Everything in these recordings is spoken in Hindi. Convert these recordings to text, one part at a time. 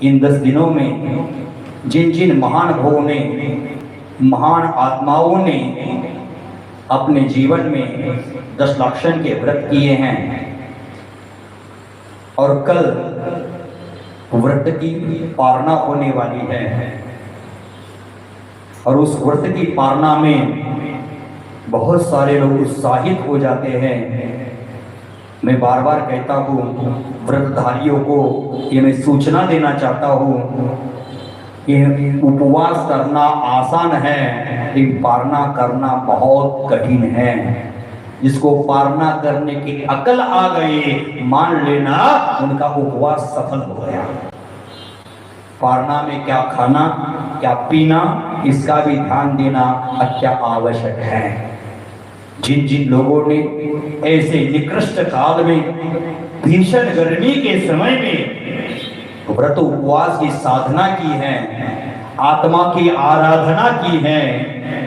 इन 10 दिनों में जिन जिन महान भावों ने, महान आत्माओं ने अपने जीवन में 10 लक्षण के व्रत किए हैं और कल व्रत की पारणा होने वाली है और उस व्रत की पारणा में बहुत सारे लोग उत्साहित हो जाते हैं। मैं बार बार कहता हूँ व्रतधारियों को ये मैं सूचना देना चाहता हूँ कि उपवास करना आसान है लेकिन पारणा करना बहुत कठिन है। जिसको पारणा करने की अकल आ गई मान लेना उनका उपवास सफल हो गया। पारणा में क्या खाना क्या पीना इसका भी ध्यान देना अत्यंत आवश्यक है। जिन जिन लोगों ने ऐसे निकृष्ट काल में भीषण गर्मी के समय में व्रत उपवास की साधना की है, आत्मा की आराधना की है,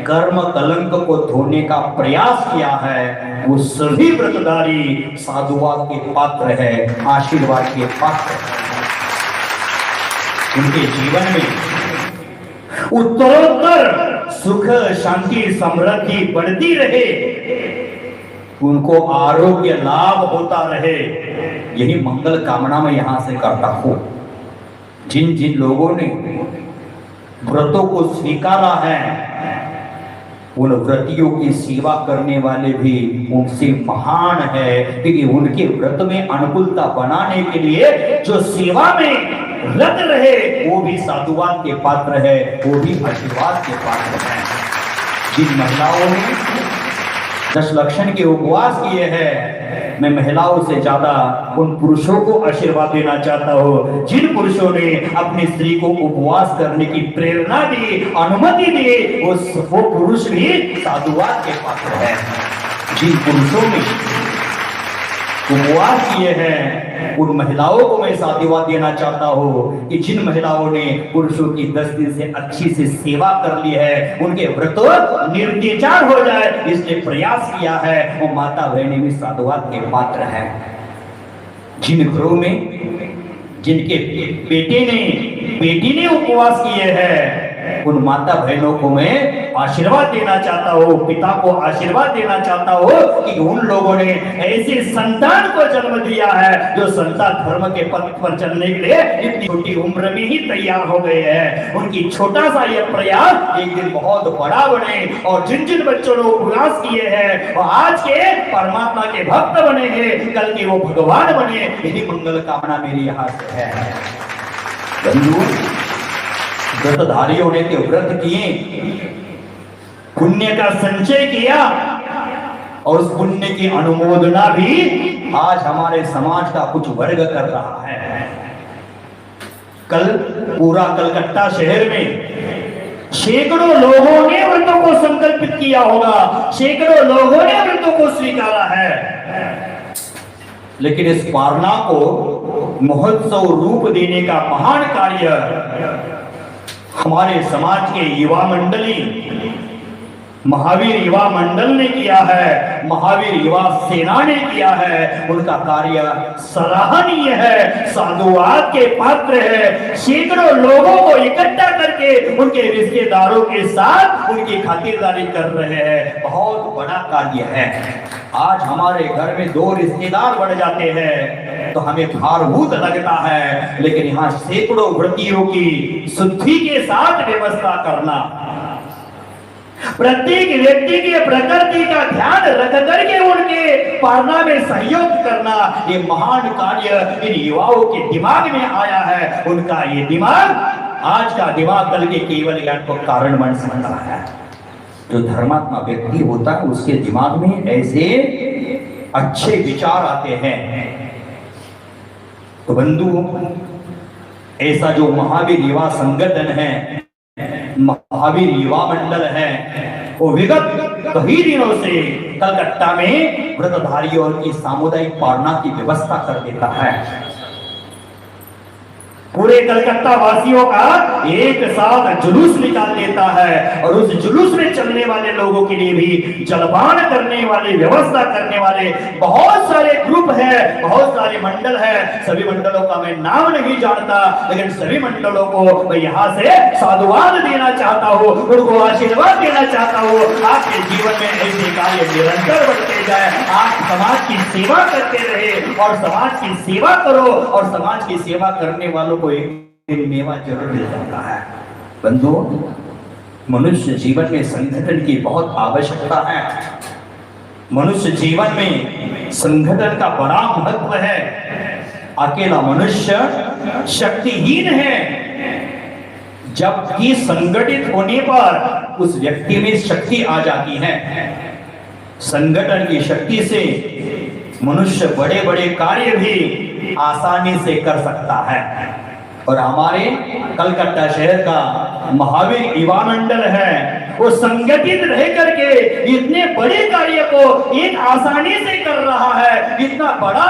कर्म कलंक को धोने का प्रयास किया है, वो सभी व्रतधारी साधुवाद के पात्र है, आशीर्वाद के पात्र है। उनके जीवन में उत्तरोत्तर सुख शांति समृद्धि बढ़ती रहे, उनको आरोग्य लाभ होता रहे, यही मंगल कामना मैं यहां से करता हूं। जिन जिन लोगों ने व्रतों को स्वीकारा है उन व्रतियों की सेवा करने वाले भी उनसे महान है, क्योंकि उनके व्रत में अनुकूलता बनाने के लिए जो सेवा में रत रहे वो भी साधुवाद के पात्र है, वो भी आशीर्वाद के पात्र है। जिन महिलाओं ने 10 लक्षण के उपवास किए हैं, मैं महिलाओं से ज्यादा उन पुरुषों को आशीर्वाद देना चाहता हूँ जिन पुरुषों ने अपनी स्त्री को उपवास करने की प्रेरणा दी, अनुमति दी, वो पुरुष भी साधुवाद के पात्र है। जिन पुरुषों ने उपवास किए हैं उन महिलाओं को मैं साधुवाद देना चाहता हूँ कि जिन महिलाओं ने पुरुषों की 10 दिन से अच्छी से सेवा कर ली है, उनके व्रत निर्विचार हो जाए इसलिए प्रयास किया है, वो माता बहनें भी साधुवाद के पात्र है। जिन घरों में जिनके बेटी ने उपवास किए हैं उन माता बहनों को मैं आशीर्वाद देना चाहता हूँ, पिता को आशीर्वाद देना चाहता हूँ कि उन लोगों ने ऐसे संतान को जन्म दिया है जो संतान धर्म के पथ पर चलने के लिए इतनी छोटी उम्र में ही तैयार हो गए हैं। उनकी छोटा सा यह प्रयास एक दिन बहुत बड़ा बने और जिन जिन बच्चों ने उपवास किए हैं वो आज के परमात्मा के भक्त बने हैं, कल के वो भगवान बने, यही मंगल कामना मेरी यहाँ से है। व्रतधारियों ने तो व्रत किए, पुण्य का संचय किया और उस पुण्य की अनुमोदना भी आज हमारे समाज का कुछ वर्ग कर रहा है। कल पूरा कलकत्ता शहर में सैकड़ों लोगों ने व्रतों को संकल्पित किया होगा, सैकड़ों लोगों ने व्रतों को स्वीकारा है, लेकिन इस पारणा को महोत्सव रूप देने का महान कार्य हमारे समाज के युवा मंडली महावीर युवा मंडल ने किया है, महावीर युवा सेना ने किया है। उनका कार्य सराहनीय है, साधुवाद के पात्र है। सैकड़ों लोगों को इकट्ठा करके उनके रिश्तेदारों के साथ उनकी खातिरदारी कर रहे हैं, बहुत बड़ा कार्य है। आज हमारे घर में 2 रिश्तेदार बढ़ जाते हैं तो हमें भारभूत लगता है, लेकिन यहाँ सैकड़ों व्रतियों की शुद्धि के साथ व्यवस्था करना, प्रत्येक व्यक्ति के प्रकृति का ध्यान रख करके उनके पारणा में सहयोग करना, ये महान कार्य इन युवाओं के दिमाग में आया है। उनका ये दिमाग आज का दिमाग कल के केवल ज्ञान को कारण बन सकता है। जो धर्मात्मा व्यक्ति होता है उसके दिमाग में ऐसे अच्छे विचार आते हैं। तो बंधु, ऐसा जो महावीर युवा संगठन है, महावीर युवा मंडल है, वो विगत कई दिनों से कलकत्ता में व्रतधारियों की सामुदायिक पारणा की व्यवस्था कर देता है। पूरे कलकत्ता वासियों का एक साथ जुलूस निकाल देता है और उस जुलूस में चलने वाले लोगों के लिए भी जलपान करने वाले, व्यवस्था करने वाले बहुत सारे ग्रुप है, बहुत सारे मंडल है। सभी मंडलों का मैं नाम नहीं जानता, लेकिन सभी मंडलों को मैं यहाँ से साधुवाद देना चाहता हूँ, उनको आशीर्वाद देना चाहता हूँ। आपके जीवन में ऐसे कार्य निरंतर बढ़ते जाए, आप समाज की सेवा करते रहे और समाज की सेवा करो, और समाज की सेवा करने वालों को एक दिन मेवा जरूर मिल जाता है। बंधुओं, मनुष्य जीवन में संगठन की बहुत आवश्यकता है। मनुष्य जीवन में संगठन का बड़ा महत्व है। अकेला मनुष्य शक्तिहीन है, जबकि संगठित होने पर उस व्यक्ति में शक्ति आ जाती है। संगठन की शक्ति से मनुष्य बड़े बड़े कार्य भी आसानी से कर सकता है। और हमारे कलकत्ता शहर का महावीर युवा मंडल है, वो संगठित रह करके इतने बड़े कार्य को एक आसानी से कर रहा है। इतना बड़ा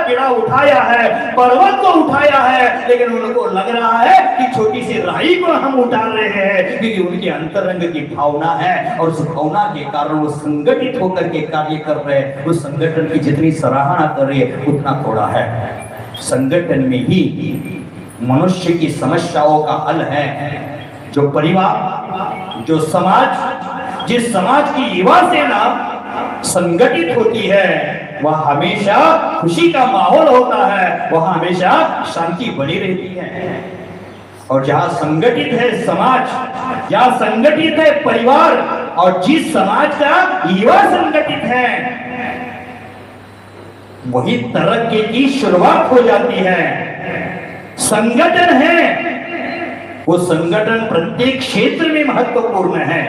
बेड़ा उठाया है, पर्वत को उठाया है, लेकिन उनको लग रहा है कि छोटी सी राई को हम उठा रहे हैं, क्योंकि उनके अंतरंग की भावना है और उस भावना के कारण वो संगठित होकर के कार्य कर रहे हैं। उस संगठन की जितनी सराहना कर रहे हैं उतना थोड़ा है। संगठन में ही मनुष्य की समस्याओं का हल है। जो परिवार, जो समाज, जिस समाज की युवा सेना संगठित होती है, वह हमेशा खुशी का माहौल होता है, वह हमेशा शांति बनी रहती है। और जहां संगठित है समाज, जहां संगठित है परिवार, और जिस समाज का युवा संगठित है, वही तरक्की की शुरुआत हो जाती है। संगठन है, वो संगठन प्रत्येक क्षेत्र में महत्वपूर्ण है।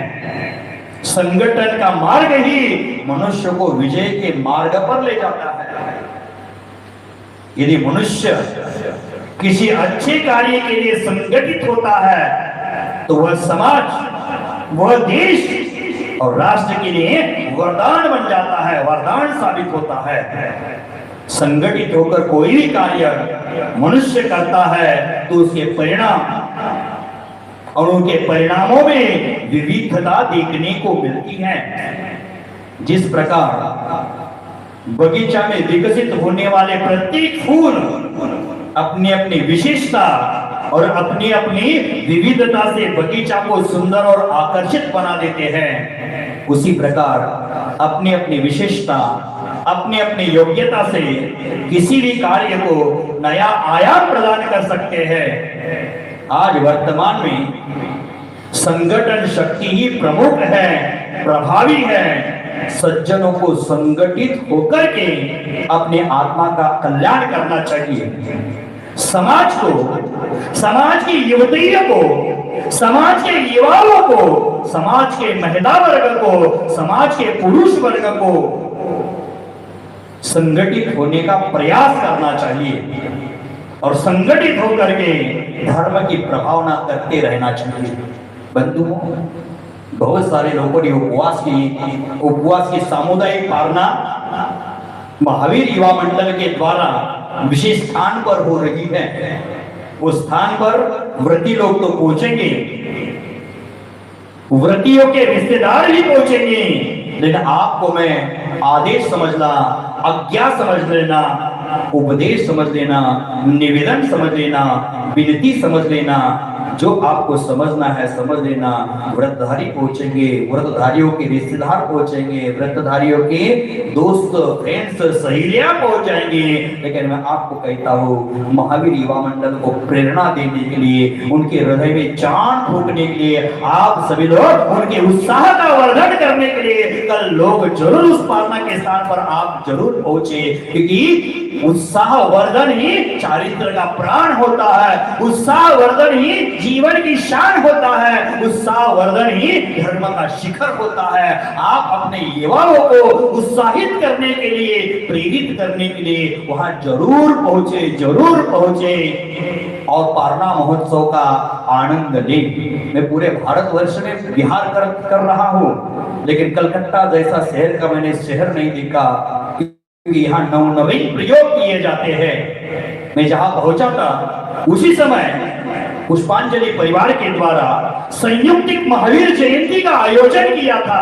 संगठन का मार्ग ही मनुष्य को विजय के मार्ग पर ले जाता है। यदि मनुष्य किसी अच्छे कार्य के लिए संगठित होता है, तो वह समाज, वह देश और राष्ट्र के लिए वरदान बन जाता है, वरदान साबित होता है। संगठित होकर कोई भी कार्य मनुष्य करता है तो उसके परिणाम और उनके परिणामों में विविधता देखने को मिलती है। जिस प्रकार बगीचा में विकसित होने वाले प्रत्येक फूल अपनी अपनी विशेषता और अपनी अपनी विविधता से बगीचा को सुंदर और आकर्षित बना देते हैं, उसी प्रकार अपनी अपनी विशेषता, अपनी अपनी योग्यता से किसी भी कार्य को नया आयाम प्रदान कर सकते हैं। आज वर्तमान में संगठन शक्ति ही प्रमुख है, प्रभावी है। सज्जनों को संगठित होकर के अपने आत्मा का कल्याण करना चाहिए। समाज को, समाज की युवतियों को, समाज के युवाओं को, समाज के महिला वर्ग को, समाज के पुरुष वर्ग को संगठित होने का प्रयास करना चाहिए और संगठित होकर के धर्म की प्रभावना करते रहना चाहिए। बंधुओं, बहुत सारे लोगों ने उपवास की सामुदायिक पालना महावीर युवा मंडल के द्वारा विशेष स्थान पर हो रही है। उस स्थान पर व्रती लोग तो पहुंचेंगे, व्रतियों के रिश्तेदार भी पहुंचेंगे, लेकिन आपको मैं आदेश समझना, आज्ञा समझ लेना, उपदेश समझ लेना, निवेदन समझ लेना, विनती समझ लेना। जो आपको समझना है समझ लेना। व्रतधारी पहुंचेंगे, व्रतधारियों के रिश्तेदार पहुंचेंगे, व्रतधारियों के दोस्त, फ्रेंड्स, सहेलियां पहुंच जाएंगे। लेकिन मैं आपको कहता हूँ, महावीर युवा मंडल को प्रेरणा देने के लिए, उनके हृदय में चांद फूंकने के लिए, आप सभी लोग उनके उत्साह का वर्धन करने के लिए कल लोग जरूर उस पालना के स्थान पर आप जरूर पहुंचे, क्योंकि उत्साह वर्धन ही चारित्र का प्राण होता है, उत्साह वर्धन ही जीवन की शान होता है, उत्साह वर्धन ही धर्म का शिखर होता है। आप अपने युवाओं को उत्साहित करने के लिए, प्रेरित करने के लिए वहां जरूर पहुंचे, जरूर पहुंचे और पारना महोत्सव का आनंद लें। मैं पूरे भारतवर्ष में विहार कर रहा हूं, लेकिन कलकत्ता जैसा शहर का मैंने शहर नहीं देखा, क्योंकि यहाँ नवनवीन प्रयोग किए जाते हैं। मैं जहां पहुंचा था उसी समय पुष्पांजलि परिवार के द्वारा संयुक्तिक महावीर जयंती का आयोजन किया था।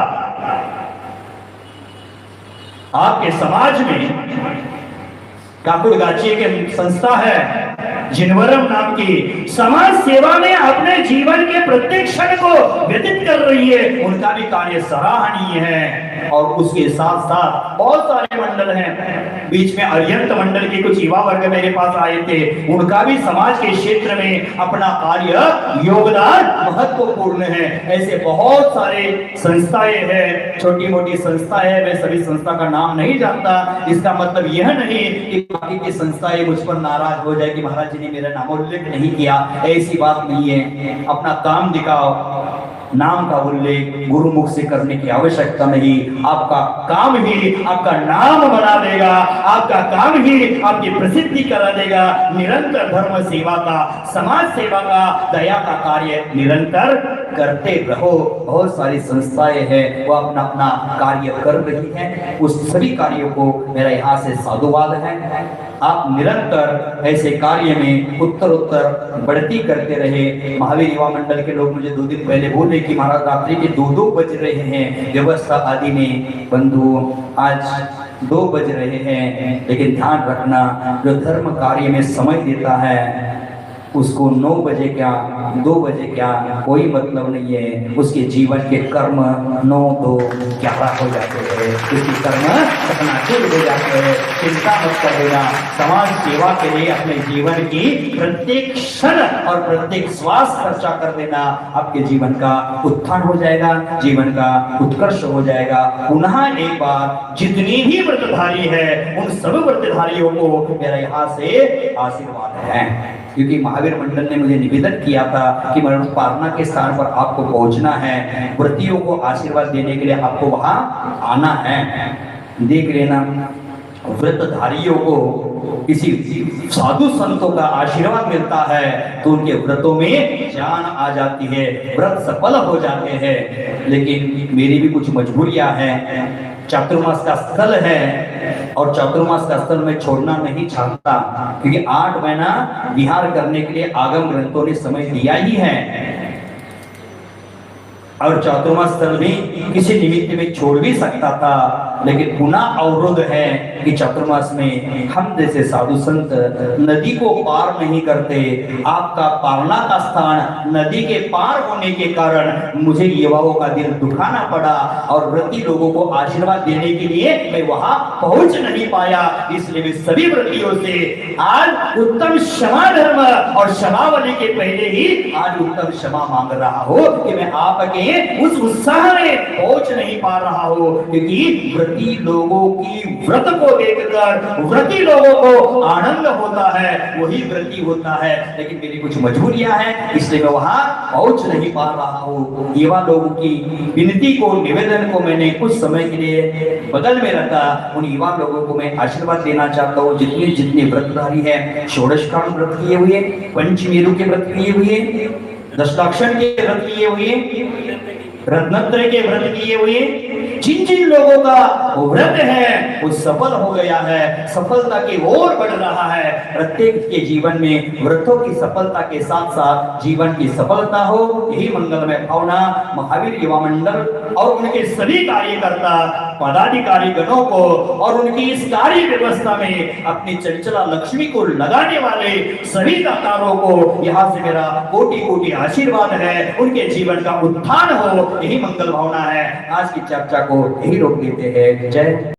आपके समाज में काकुड़गाछी के संस्था है जिनवरम नाम की, समाज सेवा में अपने जीवन के प्रत्येक क्षण को व्यतीत कर रही है। उनका भी कार्य सराहनीय है। और उसके साथ साथ बहुत सारे मंडल हैं। बीच में अरिहंत मंडल के कुछ युवा वर्ग मेरे पास आए थे, उनका भी समाज के क्षेत्र में अपना कार्य योगदान महत्वपूर्ण है। ऐसे बहुत सारे संस्थाएं हैं, छोटी मोटी संस्थाएं हैं। मैं सभी संस्था का नाम नहीं जानता। इसका मतलब यह नहीं कि बाकी की संस्थाएं मुझ पर नाराज हो जाए कि महाराज जी ने मेरा नामोल्लेख नहीं किया। ऐसी बात नहीं है। अपना काम दिखाओ, नाम का उल्लेख गुरुमुख से करने की आवश्यकता नहीं। आपका काम ही आपका नाम बना देगा, आपका काम ही आपकी प्रसिद्धि करा देगा। निरंतर धर्म सेवा का, समाज सेवा का, दया का कार्य निरंतर करते रहो। बहुत सारी संस्थाएं हैं, वो अपना अपना कार्य कर रही हैं। उस सभी कार्यों को मेरा यहाँ से साधुवाद है। आप निरंतर ऐसे कार्य में उत्तर उत्तर बढ़ती करते रहे। महावीर युवा मंडल के लोग मुझे 2 दिन पहले बोले कि महाराज रात्रि के 2 बज रहे हैं, व्यवस्था आदि में बंधु आज 2 बज रहे हैं। लेकिन ध्यान रखना, जो धर्म कार्य में समय देता है उसको 9 बजे क्या 2 बजे क्या कोई मतलब नहीं है। उसके जीवन के कर्म 9, 2, 11 हो जाते हैं। उसके कर्म चकनाचूर हो जाते हैं। चिंता मत कर देना। समाज सेवा के लिए अपने जीवन की प्रत्येक क्षण और प्रत्येक श्वास खर्चा कर देना। आपके जीवन का उत्थान हो जाएगा, जीवन का उत्कर्ष हो जाएगा। पुनः एक बार जितनी भी व्रतधारी है उन सब व्रतधारियों को मेरा यहाँ से आशीर्वाद है। क्योंकि महावीर मंडल ने मुझे निवेदन किया था कि मरण पारना के स्थान पर आपको पहुंचना है, व्रतियों को आशीर्वाद देने के लिए आपको वहां आना है। देख लेना, व्रतधारियों को किसी साधु संतों का आशीर्वाद मिलता है तो उनके व्रतों में जान आ जाती है, व्रत सफल हो जाते हैं। लेकिन मेरी भी कुछ मजबूरियां हैं। चातुर्मास का स्थल है और चातुर्मास का स्थल में छोड़ना नहीं चाहता, क्योंकि 8 महीना विहार करने के लिए आगम ग्रंथों ने समय दिया ही है। और चातुर्मास स्थल भी किसी निमित्त में छोड़ भी सकता था, लेकिन पुनः अवरोध है कि चातुर्मास में हम जैसे साधु संत नदी को पार नहीं करते। आपका पारना का स्थान नदी के पार होने के कारण मुझे युवाओं का दिल दुखाना पड़ा और व्रती लोगों को आशीर्वाद देने के लिए मैं वहां पहुंच नहीं पाया। इसलिए मैं सभी व्रतियों से आज उत्तम क्षमा धर्म और क्षमावली के पहले ही आज उत्तम क्षमा मांग रहा हूं कि मैं आपके उस उत्साह में पहुंच नहीं पा रहा हूं, क्योंकि व्रती लोगों की व्रत को देखकर व्रती लोगों को आनंद होता है, वही व्रती होता है। लेकिन मेरी कुछ मजबूरियां हैं, इसलिए मैं वहां पहुंच नहीं पा रहा हूं। युवा लोगों की विनती को, निवेदन को मैंने कुछ समय के लिए बगल में रखा। उन युवा लोगों को मैं आशीर्वाद देना चाहता हूँ जितने जितने व्रतधारी है, षोडशकाल व्रत किए हुए, पंचमेरु के व्रत किए हुए, दशलाक्षण के व्रत किए हुए, रत्नत्रय के व्रत किए हुए, जिन जिन लोगों का व्रत है वो सफल हो गया है, सफलता की ओर बढ़ रहा है। प्रत्येक के जीवन में व्रतों की सफलता के साथ साथ जीवन की सफलता हो, यही मंगलमय भावना महावीर युवा मंडल और उनके सभी कार्यकर्ता पदाधिकारी गणों को और उनकी इस कार्य व्यवस्था में अपनी चंचला लक्ष्मी को लगाने वाले सभी दातारों को यहाँ से मेरा कोटि कोटि आशीर्वाद है। उनके जीवन का उत्थान हो, यही मंगल भावना है। आज की चर्चा को यही रोक देते हैं। जय